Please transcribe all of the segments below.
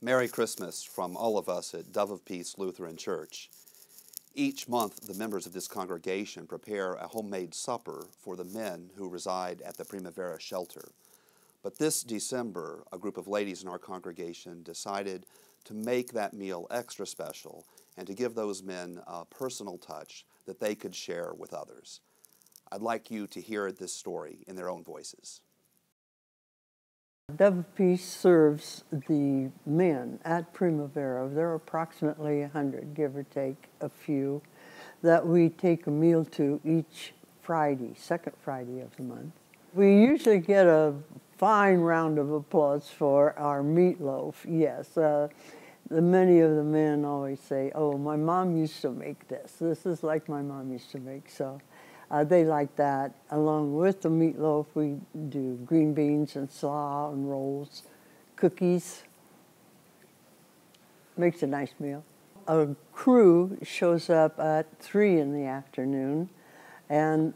Merry Christmas from all of us at Dove of Peace Lutheran Church. Each month, the members of this congregation prepare a homemade supper for the men who reside at the Primavera shelter. But this December, a group of ladies in our congregation decided to make that meal extra special and to give those men a personal touch that they could share with others. I'd like you to hear this story in their own voices. Dove of Peace serves the men at Primavera. There are approximately 100, give or take a few, that we take a meal to each Friday, second Friday of the month. We usually get a fine round of applause for our meatloaf, yes. Many of the men always say, oh, my mom used to make this. This is like my mom used to make, so they like that. Along with the meatloaf, we do green beans and slaw and rolls, cookies. Makes a nice meal. A crew shows up at 3 in the afternoon, and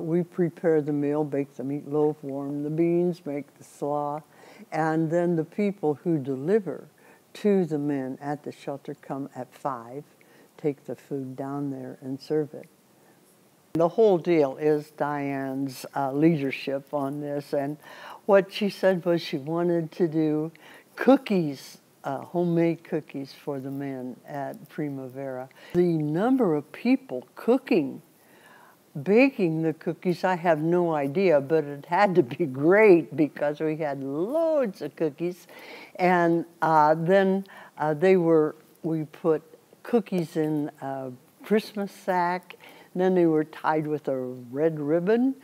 we prepare the meal, bake the meatloaf, warm the beans, make the slaw, and then the people who deliver to the men at the shelter come at 5, take the food down there and serve it. The whole deal is Diane's leadership on this, and what she said was she wanted to do cookies, homemade cookies for the men at Primavera. The number of people baking the cookies, I have no idea, but it had to be great because we had loads of cookies. And then we put cookies in a Christmas sack. Then they were tied with a red ribbon,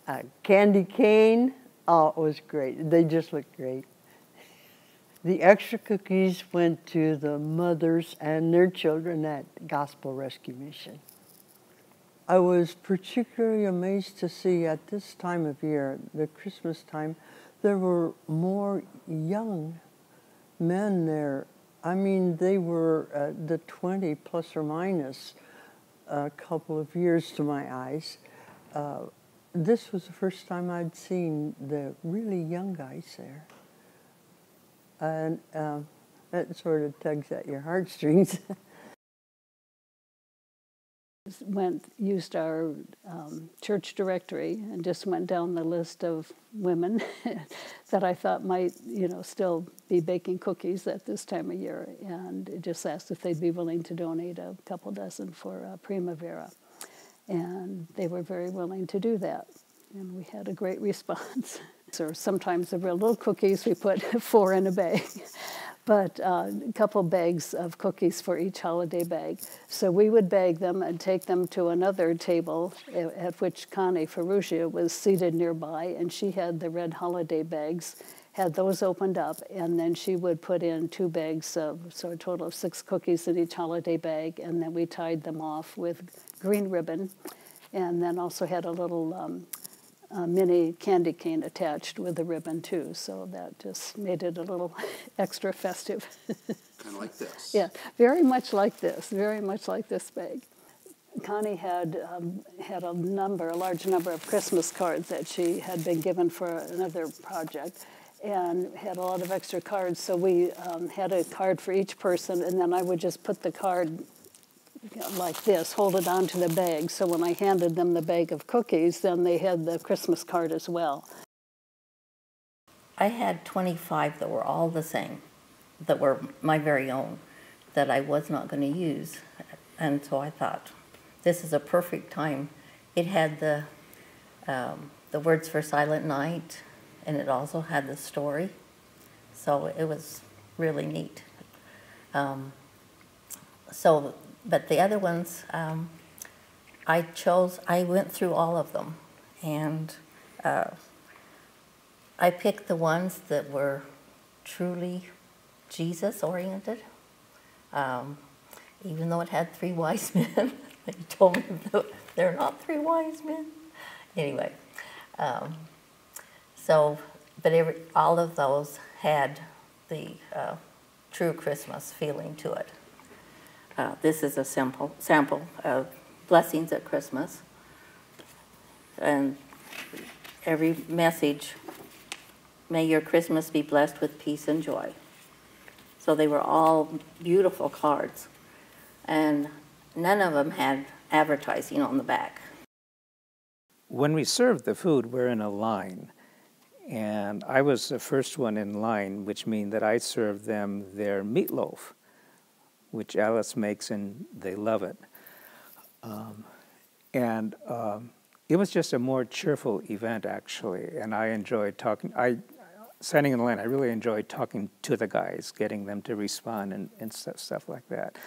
a candy cane. Oh, it was great. They just looked great. The extra cookies went to the mothers and their children at Gospel Rescue Mission. I was particularly amazed to see at this time of year, the Christmas time, there were more young men there. I mean, they were the 20 plus or minus a couple of years to my eyes. This was the first time I'd seen the really young guys there. And that sort of tugs at your heartstrings. Used our church directory and just went down the list of women that I thought might, still be baking cookies at this time of year, and just asked if they'd be willing to donate a couple dozen for Primavera, and they were very willing to do that, and we had a great response. Or sometimes the real little cookies, we put 4 in a bag. But a couple bags of cookies for each holiday bag. So we would bag them and take them to another table at which Connie Farugia was seated nearby, and she had the red holiday bags, had those opened up, and then she would put in 2 bags of, so a total of 6 cookies in each holiday bag, and then we tied them off with green ribbon, and then also had a little mini candy cane attached with a ribbon too, so that just made it a little extra festive. Kind of like this. Yeah, very much like this bag. Connie had a large number of Christmas cards that she had been given for another project, and had a lot of extra cards, so we had a card for each person, and then I would just put the card like this, hold it onto the bag, so when I handed them the bag of cookies, then they had the Christmas card as well. I had 25 that were all the same, that were my very own, that I was not going to use, and so I thought, this is a perfect time. It had the words for Silent Night, and it also had the story, so it was really neat. But the other ones, I went through all of them, and I picked the ones that were truly Jesus-oriented, even though it had 3 wise men. They told me that they're not 3 wise men. Anyway, but all of those had the true Christmas feeling to it. This is a sample of blessings at Christmas. And every message, may your Christmas be blessed with peace and joy. So they were all beautiful cards. And none of them had advertising on the back. When we served the food, we're in a line. And I was the first one in line, which means that I served them their meatloaf, which Alice makes, and they love it. It was just a more cheerful event, actually, and I enjoyed talking. Standing in the line, I really enjoyed talking to the guys, getting them to respond and stuff like that.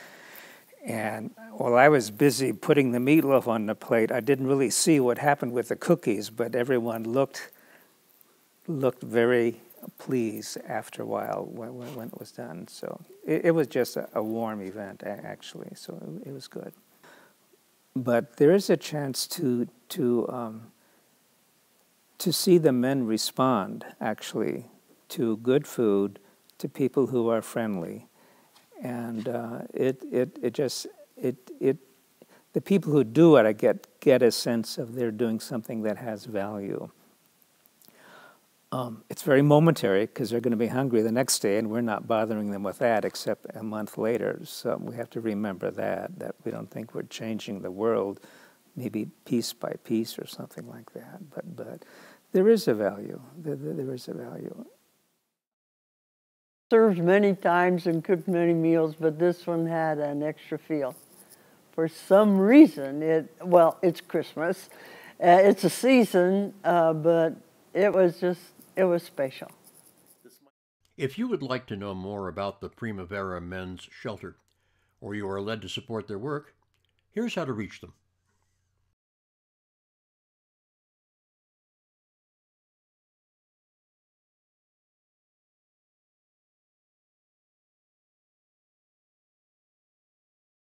And while I was busy putting the meatloaf on the plate, I didn't really see what happened with the cookies, but everyone looked very pleased after a while when it was done. So it was just a warm event, actually, so it was good. But there is a chance to see the men respond, actually, to good food, to people who are friendly. And the people who do it, I get a sense of they're doing something that has value. It's very momentary because they're going to be hungry the next day, and we're not bothering them with that except a month later. So we have to remember that we don't think we're changing the world, maybe piece by piece or something like that. But there is a value. There is a value. Served many times and cooked many meals, but this one had an extra feel. For some reason, it's Christmas. It's a season, but it was special. If you would like to know more about the Primavera Men's Shelter, or you are led to support their work, here's how to reach them.